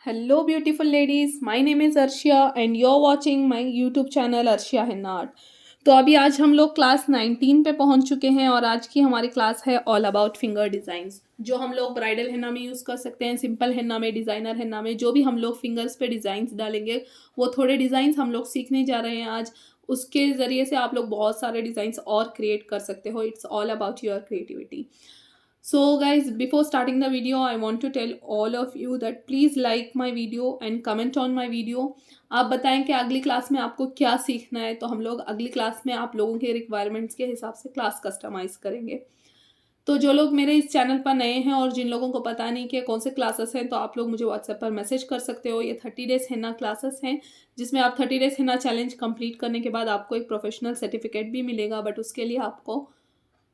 Hello, beautiful ladies. My name is Arshia and you're watching my YouTube channel Arshia Henna Art. तो अभी आज हम लोग class 19 पे पहुंच चुके हैं और आज की हमारी क्लास है ऑल अबाउट फिंगर डिज़ाइंस, जो हम लोग ब्राइडल henna में यूज़ कर सकते हैं, सिंपल henna में, डिज़ाइनर henna में। जो भी हम लोग फिंगर्स पे डिज़ाइंस डालेंगे वो थोड़े डिज़ाइंस हम लोग सीखने जा रहे हैं आज। उसके ज़रिए से आप लोग बहुत सारे डिज़ाइंस और क्रिएट कर सकते हो। It's all about your creativity. So guys, before starting the video, I want to tell all of you that please like my video and comment on my video. आप बताएं कि अगली क्लास में आपको क्या सीखना है, तो हम लोग अगली क्लास में आप लोगों के रिक्वायरमेंट्स के हिसाब से क्लास कस्टमाइज़ करेंगे। तो जो लोग मेरे इस चैनल पर नए हैं और जिन लोगों को पता नहीं कि कौन से क्लासेस हैं, तो आप लोग मुझे व्हाट्सएप पर मैसेज कर सकते हो। ये 30 डेज़ henna क्लासेस हैं, जिसमें आप 30 डेज़ henna चैलेंज कंप्लीट करने के बाद आपको एक प्रोफेशनल सर्टिफिकेट भी मिलेगा। बट उसके लिए आपको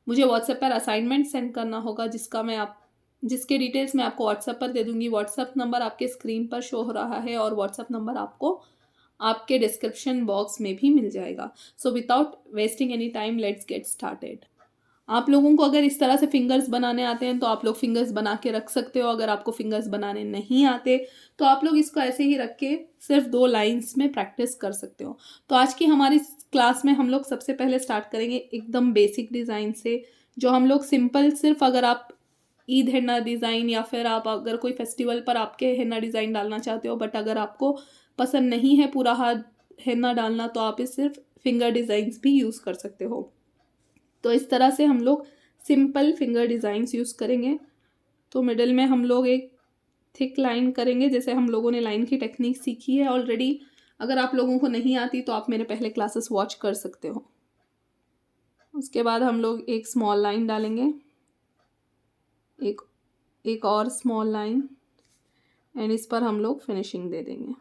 मुझे व्हाट्सएप पर असाइनमेंट सेंड करना होगा, जिसके डिटेल्स मैं आपको व्हाट्सएप पर दे दूँगी। व्हाट्सएप नंबर आपके स्क्रीन पर शो हो रहा है और व्हाट्सएप नंबर आपको आपके डिस्क्रिप्शन बॉक्स में भी मिल जाएगा। So without wasting any time, let's get started. आप लोगों को अगर इस तरह से फिंगर्स बनाने आते हैं तो आप लोग फिंगर्स बना के रख सकते हो। अगर आपको फिंगर्स बनाने नहीं आते तो आप लोग इसको ऐसे ही रख के सिर्फ 2 लाइन्स में प्रैक्टिस कर सकते हो। तो आज की हमारी क्लास में हम लोग सबसे पहले स्टार्ट करेंगे एकदम बेसिक डिज़ाइन से, जो हम लोग सिंपल सिर्फ अगर आप ईद henna डिज़ाइन या फिर आप अगर कोई फेस्टिवल पर आपके henna डिज़ाइन डालना चाहते हो, बट अगर आपको पसंद नहीं है पूरा हाथ henna डालना, तो आप इस सिर्फ फिंगर डिज़ाइंस भी यूज़ कर सकते हो। तो इस तरह से हम लोग सिंपल फिंगर डिज़ाइंस यूज़ करेंगे। तो मिडल में हम लोग एक थिक लाइन करेंगे, जैसे हम लोगों ने लाइन की टेक्निक सीखी है ऑलरेडी। अगर आप लोगों को नहीं आती तो आप मेरे पहले क्लासेस वॉच कर सकते हो। उसके बाद हम लोग एक स्मॉल लाइन डालेंगे, एक और स्मॉल लाइन, एंड इस पर हम लोग फिनिशिंग दे देंगे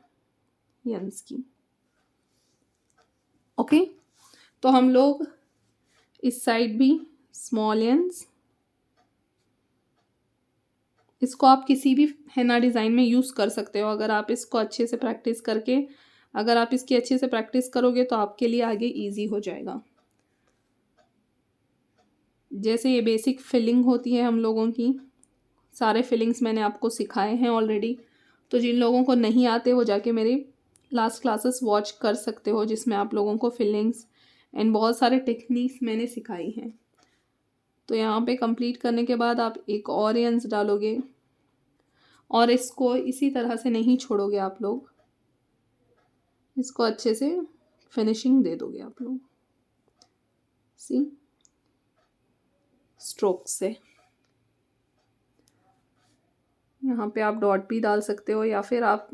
यंस की। ओके, तो हम लोग इस साइड भी स्मॉल यंस, इसको आप किसी भी henna डिज़ाइन में यूज़ कर सकते हो। अगर आप इसको अच्छे से प्रैक्टिस करके, अगर आप इसकी अच्छे से प्रैक्टिस करोगे तो आपके लिए आगे इजी हो जाएगा। जैसे ये बेसिक फिलिंग होती है हम लोगों की, सारे फिलिंग्स मैंने आपको सिखाए हैं ऑलरेडी। तो जिन लोगों को नहीं आते वो जाके मेरी लास्ट क्लासेस वॉच कर सकते हो, जिसमें आप लोगों को फिलिंग्स एंड बहुत सारे टेक्निक्स मैंने सिखाई हैं। तो यहाँ पे कंप्लीट करने के बाद आप एक और यंस डालोगे और इसको इसी तरह से नहीं छोड़ोगे, आप लोग इसको अच्छे से फिनिशिंग दे दोगे आप लोग, सी स्ट्रोक से। यहाँ पे आप डॉट भी डाल सकते हो या फिर आप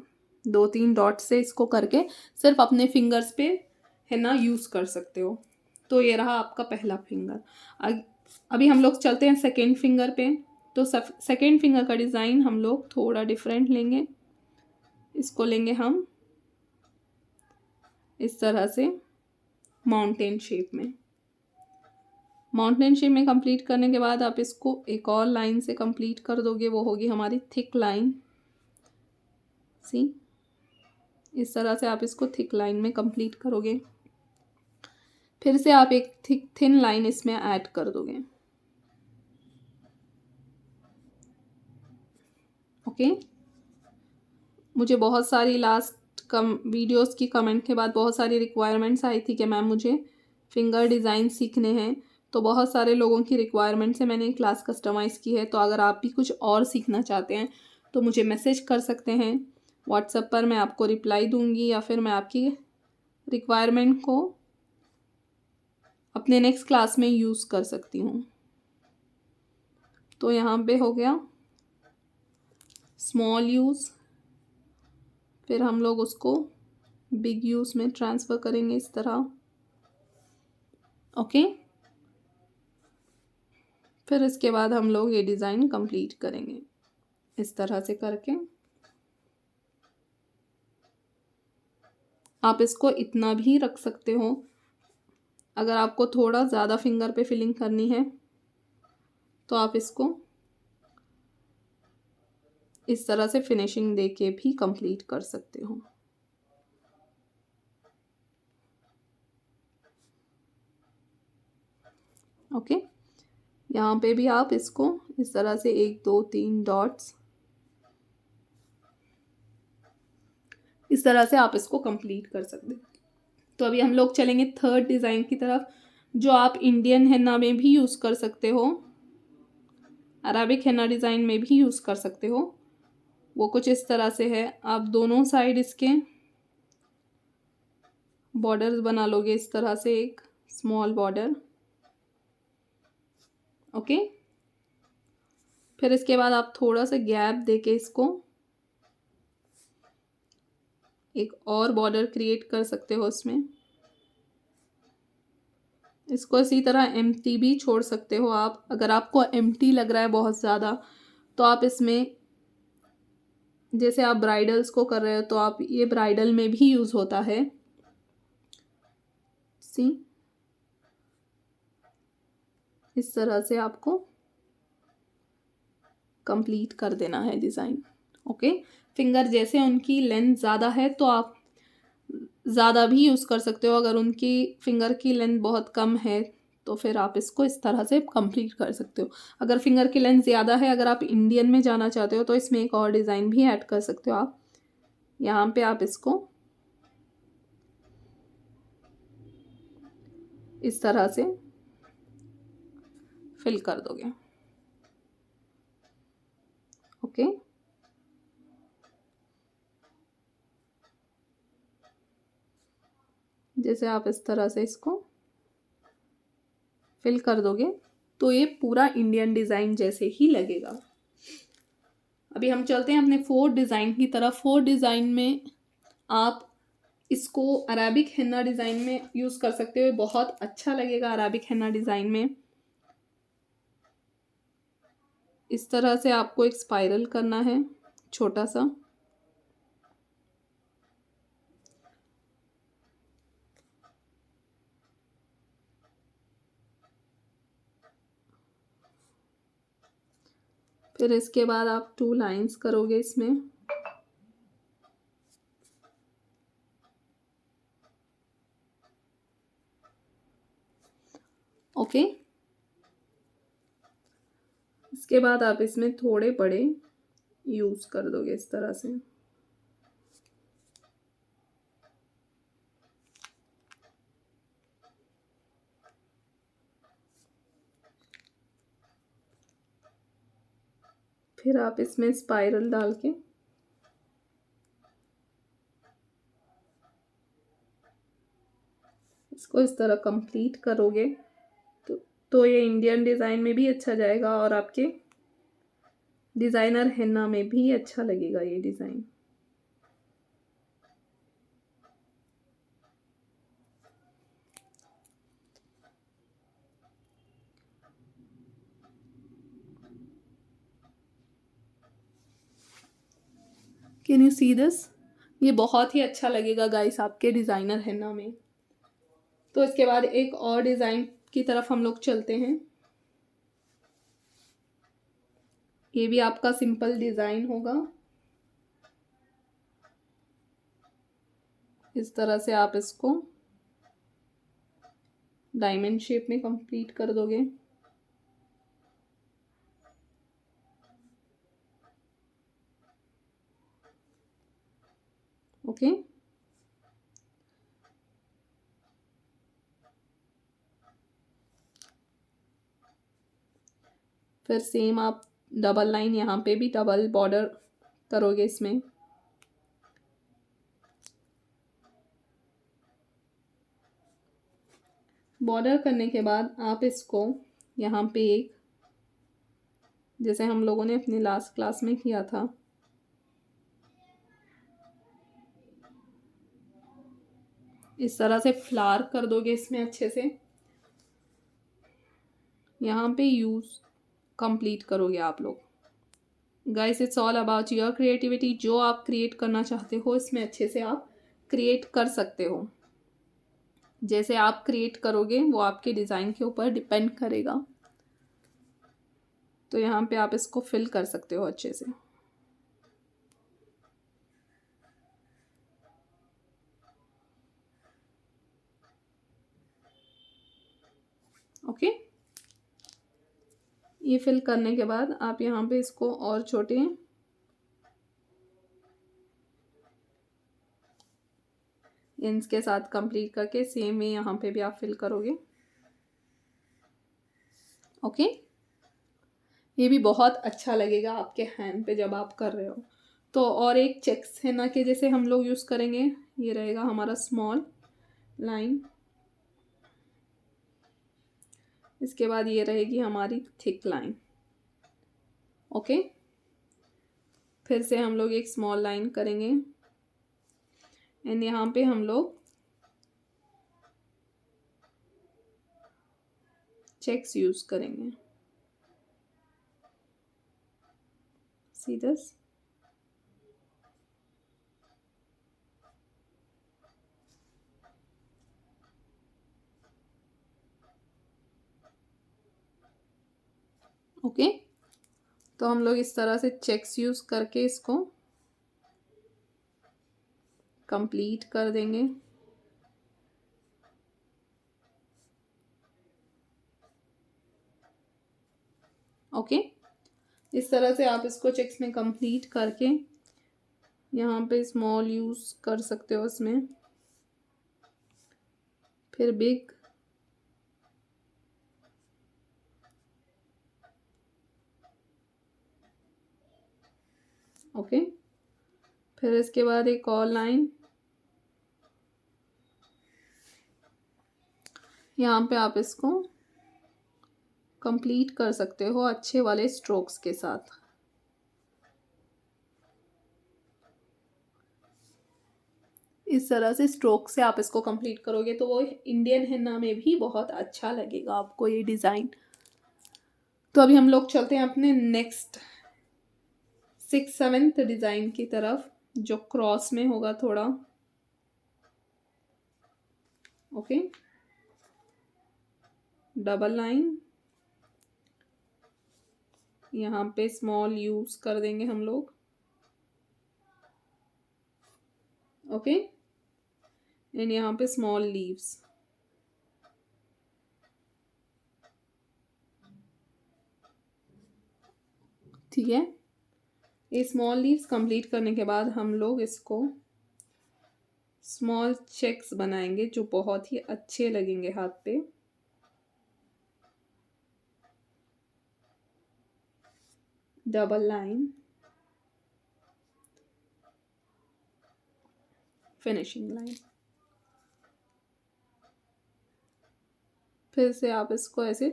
2-3 डॉट से इसको करके सिर्फ अपने फिंगर्स पे henna यूज़ कर सकते हो। तो ये रहा आपका पहला फिंगर। अभी हम लोग चलते हैं सेकेंड फिंगर पे। तो सेकेंड फिंगर का डिज़ाइन हम लोग थोड़ा डिफरेंट लेंगे। इसको लेंगे हम इस तरह से माउंटेन शेप में। माउंटेन शेप में कंप्लीट करने के बाद आप इसको एक और लाइन से कंप्लीट कर दोगे, वो होगी हमारी थिक लाइन। सी, इस तरह से आप इसको थिक लाइन में कंप्लीट करोगे। फिर से आप एक थिन लाइन इसमें ऐड कर दोगे। ओके, मुझे बहुत सारी वीडियोस की कमेंट के बाद बहुत सारी रिक्वायरमेंट्स आई थी कि मैम मुझे फिंगर डिज़ाइन सीखने हैं। तो बहुत सारे लोगों की रिक्वायरमेंट से मैंने क्लास कस्टमाइज़ की है। तो अगर आप भी कुछ और सीखना चाहते हैं तो मुझे मैसेज कर सकते हैं व्हाट्सएप पर, मैं आपको रिप्लाई दूंगी या फिर मैं आपकी रिक्वायरमेंट को अपने नेक्स्ट क्लास में यूज़ कर सकती हूँ। तो यहाँ पे हो गया स्मॉल यूज़, फिर हम लोग उसको बिग यूज़ में ट्रांसफ़र करेंगे इस तरह। ओके, फिर इसके बाद हम लोग ये डिज़ाइन कंप्लीट करेंगे इस तरह से करके। आप इसको इतना भी रख सकते हो। अगर आपको थोड़ा ज़्यादा फिंगर पे फिलिंग करनी है तो आप इसको इस तरह से फिनिशिंग दे के भी कंप्लीट कर सकते हो। ओके, यहाँ पे भी आप इसको इस तरह से 1 2 3 डॉट्स इस तरह से आप इसको कंप्लीट कर सकते हैं। तो अभी हम लोग चलेंगे थर्ड डिज़ाइन की तरफ, जो आप इंडियन henna में भी यूज़ कर सकते हो, अराबिक henna डिज़ाइन में भी यूज़ कर सकते हो। वो कुछ इस तरह से है। आप दोनों साइड इसके बॉर्डर्स बना लोगे इस तरह से, एक स्मॉल बॉर्डर। ओके, फिर इसके बाद आप थोड़ा सा गैप देके इसको एक और बॉर्डर क्रिएट कर सकते हो इसमें। इसको इसी तरह एम्प्टी भी छोड़ सकते हो आप। अगर आपको एम्प्टी लग रहा है बहुत ज़्यादा, तो आप इसमें, जैसे आप ब्राइडल्स को कर रहे हो, तो आप ये ब्राइडल में भी यूज़ होता है। सी, इस तरह से आपको कंप्लीट कर देना है डिज़ाइन। ओके, फिंगर जैसे उनकी लेंथ ज़्यादा है तो आप ज़्यादा भी यूज़ कर सकते हो। अगर उनकी फिंगर की लेंथ बहुत कम है तो फिर आप इसको इस तरह से कंप्लीट कर सकते हो। अगर फिंगर की लेंथ ज़्यादा है, अगर आप इंडियन में जाना चाहते हो, तो इसमें एक और डिज़ाइन भी ऐड कर सकते हो आप। यहाँ पे आप इसको इस तरह से फिल कर दोगे। ओके, जैसे आप इस तरह से इसको फिल कर दोगे तो ये पूरा इंडियन डिज़ाइन जैसे ही लगेगा। अभी हम चलते हैं अपने फोर्थ डिज़ाइन की तरफ। फोर्थ डिज़ाइन में आप इसको अराबिक henna डिज़ाइन में यूज़ कर सकते हो। बहुत अच्छा लगेगा अराबिक henna डिज़ाइन में। इस तरह से आपको एक स्पाइरल करना है छोटा सा। फिर इसके बाद आप 2 लाइंस करोगे इसमें। ओके, इसके बाद आप इसमें थोड़े बड़े यूज़ कर दोगे इस तरह से। फिर आप इसमें स्पाइरल डाल के इसको इस तरह कंप्लीट करोगे तो ये इंडियन डिज़ाइन में भी अच्छा जाएगा और आपके डिज़ाइनर henna में भी अच्छा लगेगा ये design. Can you see this? ये बहुत ही अच्छा लगेगा गाइस आपके डिज़ाइनर henna में। तो इसके बाद एक और डिज़ाइन की तरफ हम लोग चलते हैं। ये भी आपका सिंपल डिज़ाइन होगा। इस तरह से आप इसको डायमंड शेप में कंप्लीट कर दोगे। ओके, फिर सेम आप डबल लाइन, यहाँ पे भी डबल बॉर्डर करोगे इसमें। बॉर्डर करने के बाद आप इसको यहाँ पे एक, जैसे हम लोगों ने अपनी लास्ट क्लास में किया था, इस तरह से फ्लावर कर दोगे इसमें अच्छे से। यहाँ पे यूज़ कंप्लीट करोगे आप लोग। Guys, it's all about your creativity. जो आप क्रिएट करना चाहते हो इसमें अच्छे से आप क्रिएट कर सकते हो। जैसे आप क्रिएट करोगे वो आपके डिज़ाइन के ऊपर डिपेंड करेगा। तो यहाँ पे आप इसको फिल कर सकते हो अच्छे से। ओके, ये फिल करने के बाद आप यहाँ पे इसको और छोटे इंस के साथ कंप्लीट करके सेम वे यहाँ पे भी आप फिल करोगे। ओके, ये भी बहुत अच्छा लगेगा आपके हैंड पे जब आप कर रहे हो। तो और एक चेक्स है ना कि जैसे हम लोग यूज़ करेंगे, ये रहेगा हमारा स्मॉल लाइन, इसके बाद ये रहेगी हमारी थिक लाइन। ओके, फिर से हम लोग एक स्मॉल लाइन करेंगे एंड यहाँ पे हम लोग चेक्स यूज़ करेंगे। See this, okay. तो हम लोग इस तरह से चेक्स यूज़ करके इसको कंप्लीट कर देंगे। ओके, इस तरह से आप इसको चेक्स में कंप्लीट करके यहाँ पे स्मॉल यूज़ कर सकते हो इसमें, फिर बिग, ओके। फिर इसके बाद एक और लाइन, यहाँ पे आप इसको कंप्लीट कर सकते हो अच्छे वाले स्ट्रोक्स के साथ। इस तरह से स्ट्रोक से आप इसको कंप्लीट करोगे तो वो इंडियन हिन्ना में भी बहुत अच्छा लगेगा आपको ये डिज़ाइन। तो अभी हम लोग चलते हैं अपने नेक्स्ट 6th-7th डिज़ाइन की तरफ, जो क्रॉस में होगा थोड़ा। ओके, डबल लाइन, यहाँ पे स्मॉल यूज़ कर देंगे हम लोग। ओके, एंड यहाँ पे स्मॉल लीव्स। ठीक है, ये स्मॉल लीव्स कंप्लीट करने के बाद हम लोग इसको स्मॉल चेक्स बनाएंगे जो बहुत ही अच्छे लगेंगे हाथ पे। डबल लाइन, फिनिशिंग लाइन, फिर से आप इसको ऐसे,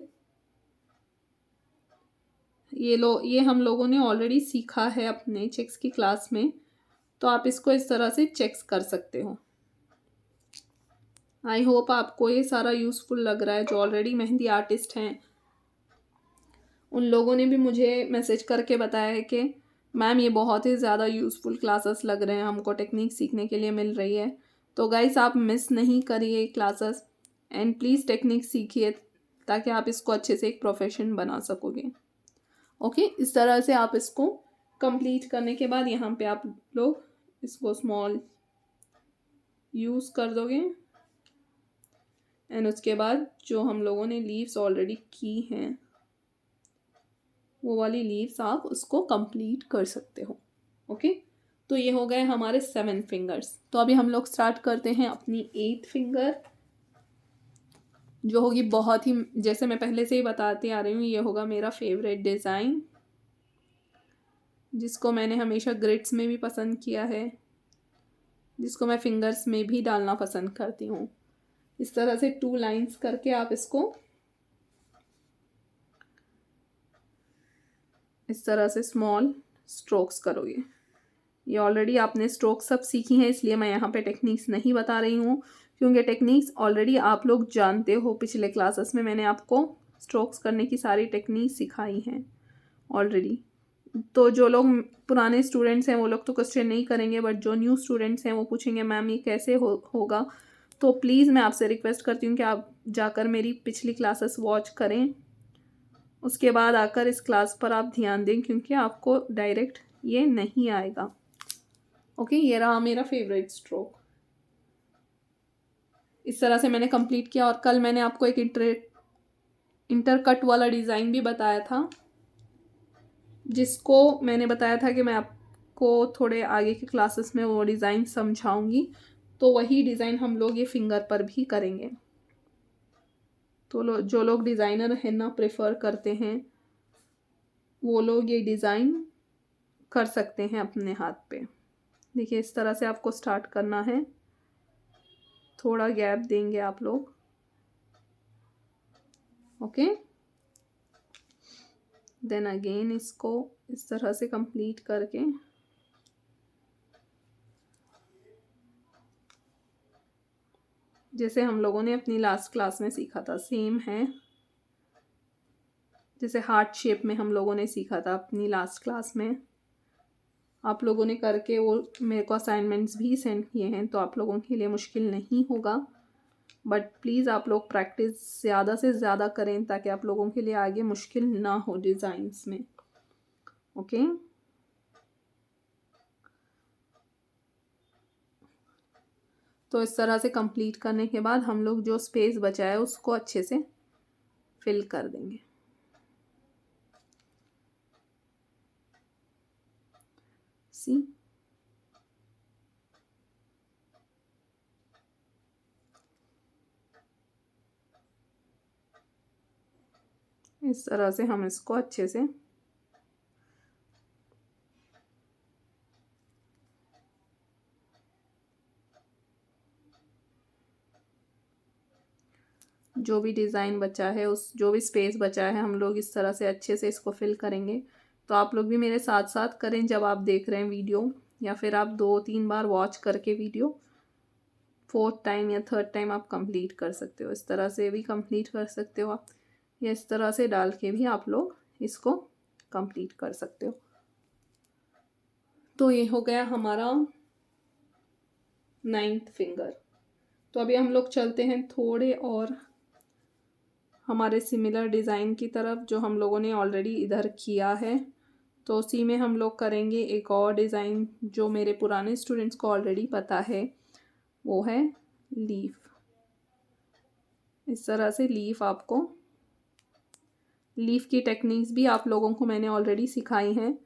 ये हम लोगों ने ऑलरेडी सीखा है अपने चेक्स की क्लास में, तो आप इसको इस तरह से चेक्स कर सकते हो। आई होप आपको ये सारा यूज़फुल लग रहा है। जो ऑलरेडी मेहंदी आर्टिस्ट हैं उन लोगों ने भी मुझे मैसेज करके बताया है कि मैम ये बहुत ही ज़्यादा यूज़फुल क्लासेस लग रहे हैं, हमको टेक्निक सीखने के लिए मिल रही है। तो गाइस आप मिस नहीं करिए क्लासेस एंड प्लीज़ टेक्निक सीखिए ताकि आप इसको अच्छे से एक प्रोफेशन बना सकोगे। ओके, इस तरह से आप इसको कंप्लीट करने के बाद यहाँ पे आप लोग इसको स्मॉल यूज़ कर दोगे एंड उसके बाद जो हम लोगों ने लीव्स ऑलरेडी की हैं वो वाली लीव्स आप उसको कंप्लीट कर सकते हो। ओके, तो ये हो गए हमारे 7 फिंगर्स। तो अभी हम लोग स्टार्ट करते हैं अपनी 8th फिंगर, जो होगी बहुत ही, जैसे मैं पहले से ही बताती आ रही हूँ, ये होगा मेरा फेवरेट डिज़ाइन जिसको मैंने हमेशा ग्रिड्स में भी पसंद किया है, जिसको मैं फिंगर्स में भी डालना पसंद करती हूँ। इस तरह से 2 लाइंस करके आप इसको इस तरह से स्मॉल स्ट्रोक्स करोगे। ये ऑलरेडी आपने स्ट्रोक्स सब सीखी हैं, इसलिए मैं यहाँ पे टेक्निक्स नहीं बता रही हूँ क्योंकि टेक्निक्स ऑलरेडी आप लोग जानते हो। पिछले क्लासेस में मैंने आपको स्ट्रोक्स करने की सारी टेक्निक सिखाई हैं ऑलरेडी। तो जो लोग पुराने स्टूडेंट्स हैं वो लोग तो क्वेश्चन नहीं करेंगे, बट जो न्यू स्टूडेंट्स हैं वो पूछेंगे मैम ये कैसे होगा। तो प्लीज़ मैं आपसे रिक्वेस्ट करती हूँ कि आप जाकर मेरी पिछली क्लासेस वॉच करें, उसके बाद आकर इस क्लास पर आप ध्यान दें क्योंकि आपको डायरेक्ट ये नहीं आएगा। ओके, ये रहा मेरा फेवरेट स्ट्रोक। इस तरह से मैंने कंप्लीट किया और कल मैंने आपको एक इंटरकट वाला डिज़ाइन भी बताया था, जिसको मैंने बताया था कि मैं आपको थोड़े आगे के क्लासेस में वो डिज़ाइन समझाऊंगी। तो वही डिज़ाइन हम लोग ये फिंगर पर भी करेंगे। तो जो लोग डिज़ाइनर henna प्रेफर करते हैं वो लोग ये डिज़ाइन कर सकते हैं अपने हाथ पे। देखिए इस तरह से आपको स्टार्ट करना है, थोड़ा गैप देंगे आप लोग। ओके, देन अगेन इसको इस तरह से कंप्लीट करके जैसे हम लोगों ने अपनी लास्ट क्लास में सीखा था सेम है, जैसे हार्ट शेप में हम लोगों ने सीखा था अपनी लास्ट क्लास में। आप लोगों ने करके वो मेरे को असाइनमेंट्स भी सेंड किए हैं, तो आप लोगों के लिए मुश्किल नहीं होगा। बट प्लीज़ आप लोग प्रैक्टिस ज़्यादा से ज़्यादा करें ताकि आप लोगों के लिए आगे मुश्किल ना हो डिज़ाइंस में। ओके, तो इस तरह से कंप्लीट करने के बाद हम लोग जो स्पेस बचा है उसको अच्छे से फिल कर देंगे। सी इस तरह से हम इसको अच्छे से जो भी डिज़ाइन बचा है उस जो भी स्पेस बचा है हम लोग इस तरह से अच्छे से इसको फिल करेंगे। तो आप लोग भी मेरे साथ साथ करें जब आप देख रहे हैं वीडियो, या फिर आप 2-3 बार वॉच करके वीडियो 4th टाइम या 3rd टाइम आप कंप्लीट कर सकते हो। इस तरह से भी कंप्लीट कर सकते हो आप, या इस तरह से डाल के भी आप लोग इसको कंप्लीट कर सकते हो। तो ये हो गया हमारा 9th फिंगर। तो अभी हम लोग चलते हैं थोड़े और हमारे सिमिलर डिज़ाइन की तरफ जो हम लोगों ने ऑलरेडी इधर किया है। तो उसी में हम लोग करेंगे एक और डिज़ाइन जो मेरे पुराने स्टूडेंट्स को ऑलरेडी पता है, वो है लीफ। इस तरह से लीफ की टेक्निक्स भी आप लोगों को मैंने ऑलरेडी सिखाई हैं,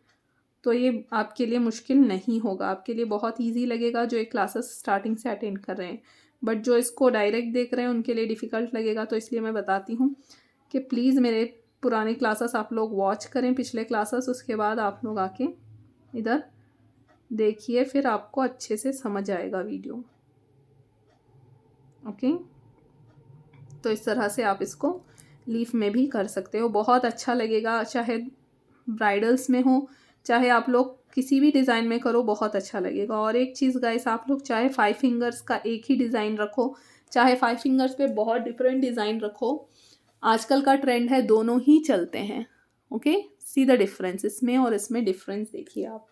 तो ये आपके लिए मुश्किल नहीं होगा, आपके लिए बहुत इजी लगेगा जो ये क्लासेस स्टार्टिंग से अटेंड कर रहे हैं। बट जो इसको डायरेक्ट देख रहे हैं उनके लिए डिफ़िकल्ट लगेगा, तो इसलिए मैं बताती हूँ कि प्लीज़ मेरे पुराने क्लासेस आप लोग वॉच करें, पिछले क्लासेस, उसके बाद आप लोग आके इधर देखिए, फिर आपको अच्छे से समझ आएगा वीडियो। ओके, तो इस तरह से आप इसको लीफ में भी कर सकते हो, बहुत अच्छा लगेगा। चाहे ब्राइडल्स में हो, चाहे आप लोग किसी भी डिज़ाइन में करो, बहुत अच्छा लगेगा। और एक चीज़ गाइस, आप लोग चाहे 5 फिंगर्स का एक ही डिज़ाइन रखो, चाहे 5 फिंगर्स पे बहुत डिफरेंट डिज़ाइन रखो, आजकल का ट्रेंड है दोनों ही चलते हैं। ओके, सी द डिफरेंस, इसमें और इसमें डिफरेंस देखिए आप।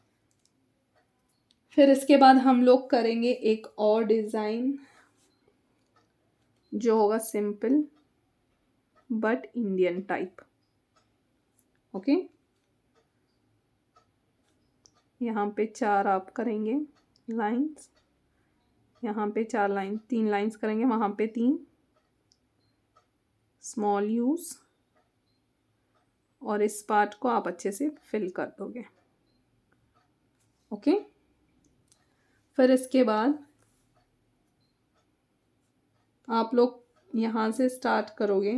फिर इसके बाद हम लोग करेंगे एक और डिज़ाइन जो होगा simple but Indian type. Okay, यहाँ पे 4 आप करेंगे लाइंस, यहाँ पे 3 लाइंस करेंगे, वहाँ पे 3 स्मॉल यूज, और इस पार्ट को आप अच्छे से फिल कर दोगे। ओके, फिर इसके बाद आप लोग यहाँ से स्टार्ट करोगे,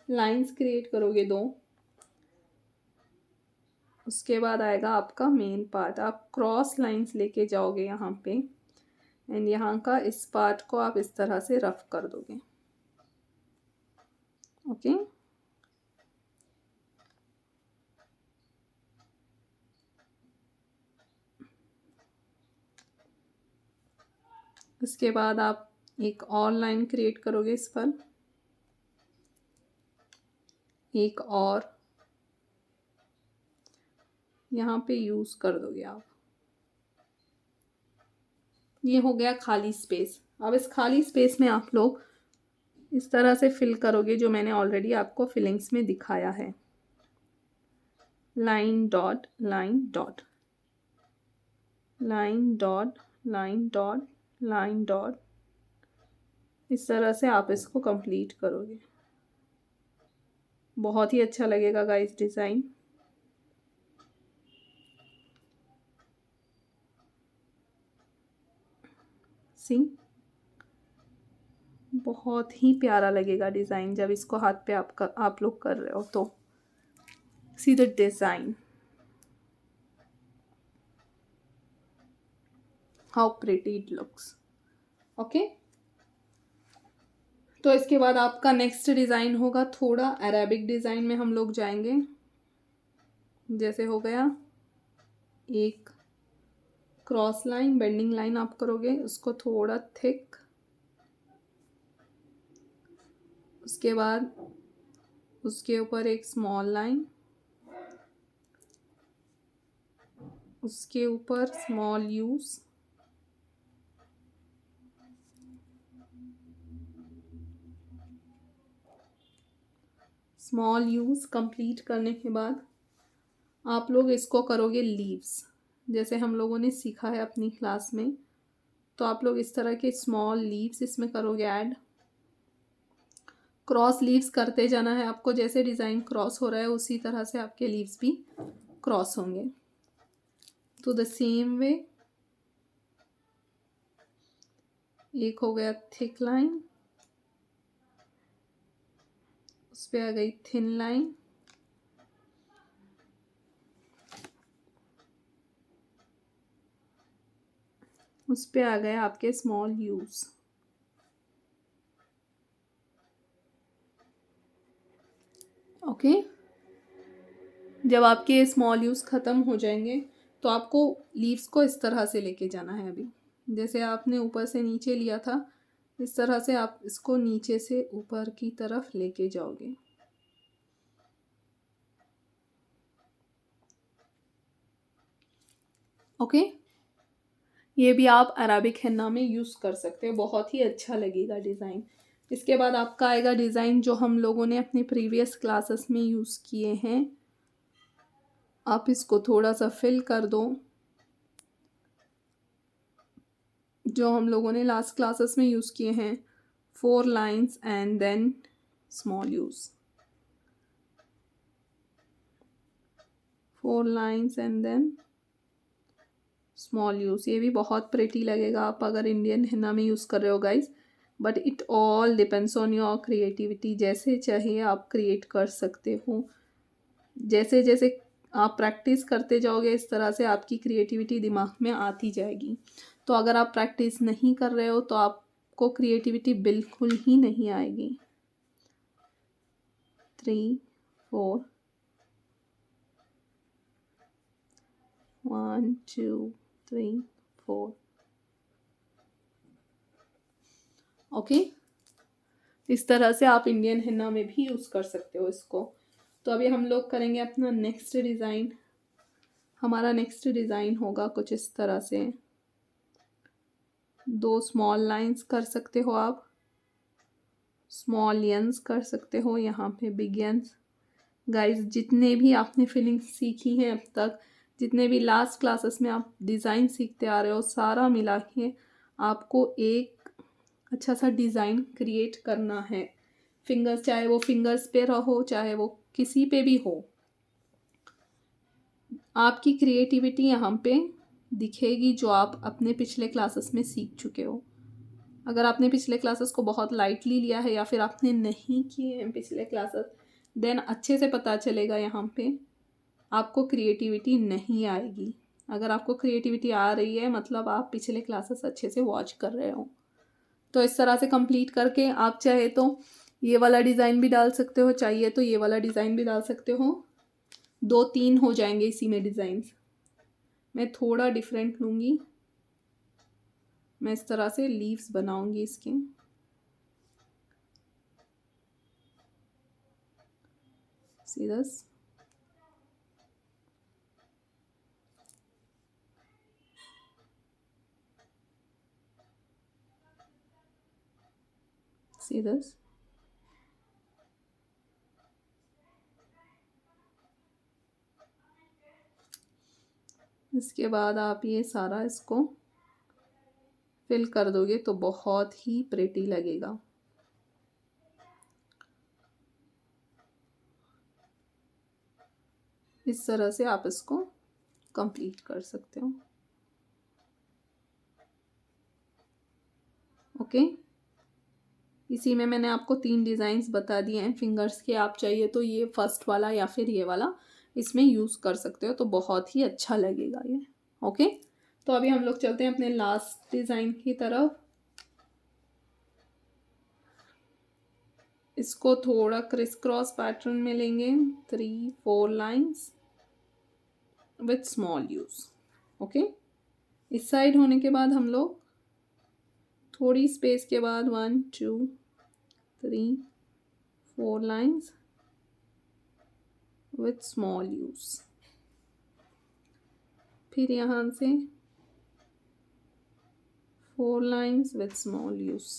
लाइंस क्रिएट करोगे 2, उसके बाद आएगा आपका मेन पार्ट, आप क्रॉस लाइंस लेके जाओगे यहाँ पे, एंड यहाँ का इस पार्ट को आप इस तरह से रफ कर दोगे। ओके, इसके बाद आप एक और लाइन क्रिएट करोगे इस पर, एक और यहाँ पे यूज कर दोगे आप। ये हो गया खाली स्पेस। अब इस खाली स्पेस में आप लोग इस तरह से फिल करोगे जो मैंने ऑलरेडी आपको फिलिंग्स में दिखाया है, line dot line dot, line dot line dot line dot, इस तरह से आप इसको कंप्लीट करोगे। बहुत ही अच्छा लगेगा गाइस डिज़ाइन। सी बहुत ही प्यारा लगेगा डिज़ाइन जब इसको हाथ पे आप लोग कर रहे हो तो। See the design, how pretty it looks. Okay, तो इसके बाद आपका नेक्स्ट डिज़ाइन होगा थोड़ा अरेबिक डिज़ाइन में हम लोग जाएंगे। जैसे हो गया एक क्रॉस लाइन, बेंडिंग लाइन आप करोगे उसको थोड़ा थिक, उसके बाद उसके ऊपर एक स्मॉल लाइन, उसके ऊपर small use, small use complete करने के बाद आप लोग इसको करोगे लीव्स, जैसे हम लोगों ने सीखा है अपनी क्लास में। तो आप लोग इस तरह के स्मॉल लीव्स इसमें करोगे ऐड। क्रॉस लीव्स करते जाना है आपको, जैसे डिज़ाइन क्रॉस हो रहा है उसी तरह से आपके लीव्स भी क्रॉस होंगे। तो द सेम वे, एक हो गया थिक लाइन, उस पर आ गई थिन लाइन, उस पर आ गए आपके स्मॉल यूज। ओके, जब आपके स्मॉल यूज ख़त्म हो जाएंगे तो आपको लीव्स को इस तरह से लेके जाना है। अभी जैसे आपने ऊपर से नीचे लिया था, इस तरह से आप इसको नीचे से ऊपर की तरफ लेके जाओगे। ओके, ये भी आप अराबिक हिन्ना में यूज़ कर सकते हो, बहुत ही अच्छा लगेगा डिज़ाइन। इसके बाद आपका आएगा डिज़ाइन जो हम लोगों ने अपने प्रीवियस क्लासेस में यूज़ किए हैं। आप इसको थोड़ा सा फिल कर दो, जो हम लोगों ने लास्ट क्लासेस में यूज़ किए हैं, 4 lines and then small use, 4 lines and then small use. ये भी बहुत प्रिटी लगेगा आप अगर इंडियन हिन्ना में यूज़ कर रहे हो guys, but it all depends on your creativity. जैसे चाहिए आप क्रिएट कर सकते हो, जैसे जैसे आप प्रैक्टिस करते जाओगे इस तरह से आपकी क्रिएटिविटी दिमाग में आती जाएगी। तो अगर आप प्रैक्टिस नहीं कर रहे हो तो आपको क्रिएटिविटी बिल्कुल ही नहीं आएगी। 3 4 1 2 3 4। ओके, इस तरह से आप इंडियन हिन्ना में भी यूज़ कर सकते हो इसको। तो अभी हम लोग करेंगे अपना नेक्स्ट डिज़ाइन। हमारा नेक्स्ट डिज़ाइन होगा कुछ इस तरह से, 2 स्मॉल लाइंस कर सकते हो आप, स्मॉल यंस कर सकते हो, यहाँ पे बिग यंस। गाइस, जितने भी आपने फीलिंग्स सीखी हैं अब तक, जितने भी लास्ट क्लासेस में आप डिज़ाइन सीखते आ रहे हो, सारा मिला के आपको एक अच्छा सा डिज़ाइन क्रिएट करना है। फिंगर्स, चाहे वो फिंगर्स पे रहो चाहे वो किसी पे भी हो, आपकी क्रिएटिविटी यहाँ पे दिखेगी जो आप अपने पिछले क्लासेस में सीख चुके हो। अगर आपने पिछले क्लासेस को बहुत लाइटली लिया है या फिर आपने नहीं किए हैं पिछले क्लासेस, देन अच्छे से पता चलेगा यहाँ पे आपको क्रिएटिविटी नहीं आएगी। अगर आपको क्रिएटिविटी आ रही है मतलब आप पिछले क्लासेस अच्छे से वॉच कर रहे हो। तो इस तरह से कंप्लीट करके आप चाहे तो ये वाला डिज़ाइन भी डाल सकते हो, चाहिए तो ये वाला डिज़ाइन भी डाल सकते हो। 2-3 हो जाएंगे इसी में डिज़ाइंस। मैं थोड़ा डिफरेंट लूँगी, मैं इस तरह से लीव्स बनाऊँगी इसके। See this? See this? इसके बाद आप ये सारा इसको फिल कर दोगे तो बहुत ही प्रिटी लगेगा। इस तरह से आप इसको कंप्लीट कर सकते हो। ओके। इसी में मैंने आपको 3 डिज़ाइंस बता दिए हैं फिंगर्स के। आप चाहिए तो ये फर्स्ट वाला या फिर ये वाला इसमें यूज़ कर सकते हो, तो बहुत ही अच्छा लगेगा ये। ओके, तो अभी हम लोग चलते हैं अपने लास्ट डिज़ाइन की तरफ। इसको थोड़ा क्रिस क्रॉस पैटर्न में लेंगे, 3-4 lines with small use. Okay, इस साइड होने के बाद हम लोग थोड़ी स्पेस के बाद 1 2 3 4 लाइंस विथ स्मॉल यूज। फिर यहाँ से 4 लाइंस विथ स्मॉल यूज।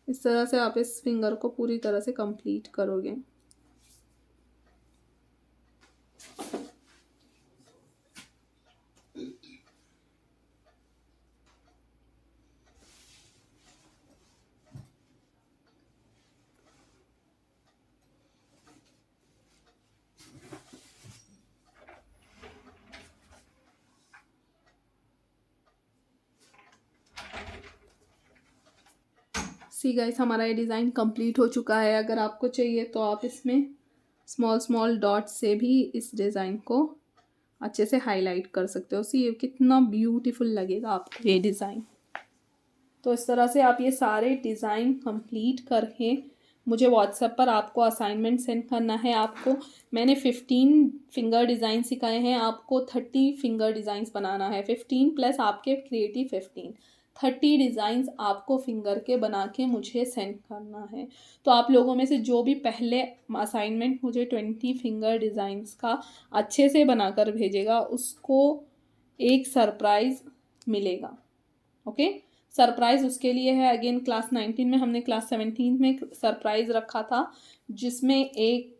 इस तरह से आप इस फिंगर को पूरी तरह से कंप्लीट करोगे। सी गाइस, हमारा ये डिज़ाइन कंप्लीट हो चुका है। अगर आपको चाहिए तो आप इसमें स्मॉल स्मॉल डॉट से भी इस डिज़ाइन को अच्छे से हाईलाइट कर सकते हो। सी ये कितना ब्यूटीफुल लगेगा आपको ये डिज़ाइन। तो इस तरह से आप ये सारे डिज़ाइन कंप्लीट करके मुझे व्हाट्सएप पर आपको असाइनमेंट सेंड करना है। आपको मैंने 15 फिंगर डिज़ाइन सिखाए हैं, आपको 30 फिंगर डिज़ाइंस बनाना है। 15 प्लस आपके क्रिएटिव 15, 30 डिज़ाइंस आपको फिंगर के बना के मुझे सेंड करना है। तो आप लोगों में से जो भी पहले असाइनमेंट मुझे 20 फिंगर डिज़ाइंस का अच्छे से बनाकर भेजेगा उसको एक सरप्राइज़ मिलेगा। ओके, सरप्राइज़ उसके लिए है। अगेन क्लास 19 में हमने क्लास 17 में सरप्राइज़ रखा था, जिसमें एक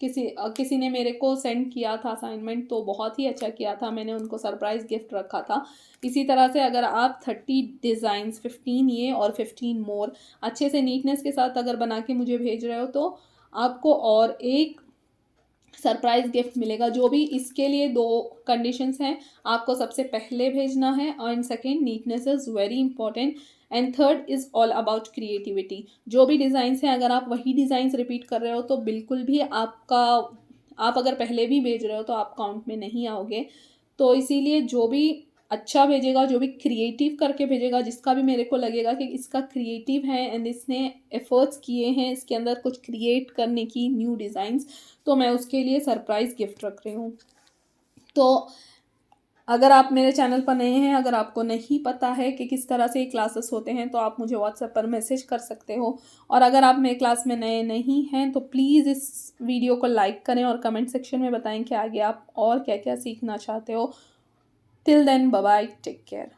किसी ने मेरे को सेंड किया था असाइनमेंट, तो बहुत ही अच्छा किया था, मैंने उनको सरप्राइज़ गिफ्ट रखा था। इसी तरह से अगर आप 30 डिज़ाइंस, 15 ये और 15 मोर अच्छे से नीटनेस के साथ अगर बना के मुझे भेज रहे हो तो आपको और एक सरप्राइज गिफ्ट मिलेगा। जो भी इसके लिए 2 कंडीशंस हैं, आपको सबसे पहले भेजना है and second neatness is very important and third is all about creativity. जो भी डिज़ाइंस हैं अगर आप वही डिज़ाइंस रिपीट कर रहे हो तो बिल्कुल भी आप अगर पहले भी भेज रहे हो तो आप काउंट में नहीं आओगे। तो इसीलिए जो भी अच्छा भेजेगा, जो भी क्रिएटिव करके भेजेगा, जिसका भी मेरे को लगेगा कि इसका क्रिएटिव है एंड इसने एफर्ट्स किए हैं इसके अंदर कुछ क्रिएट करने की न्यू डिज़ाइंस, तो मैं उसके लिए सरप्राइज़ गिफ्ट रख रही हूँ। तो अगर आप मेरे चैनल पर नए हैं, अगर आपको नहीं पता है कि किस तरह से क्लासेस होते हैं, तो आप मुझे व्हाट्सएप पर मैसेज कर सकते हो। और अगर आप मेरे क्लास में नए नहीं हैं तो प्लीज़ इस वीडियो को लाइक करें और कमेंट सेक्शन में बताएं कि आगे आप और क्या क्या सीखना चाहते हो। Till then, bye bye, take care.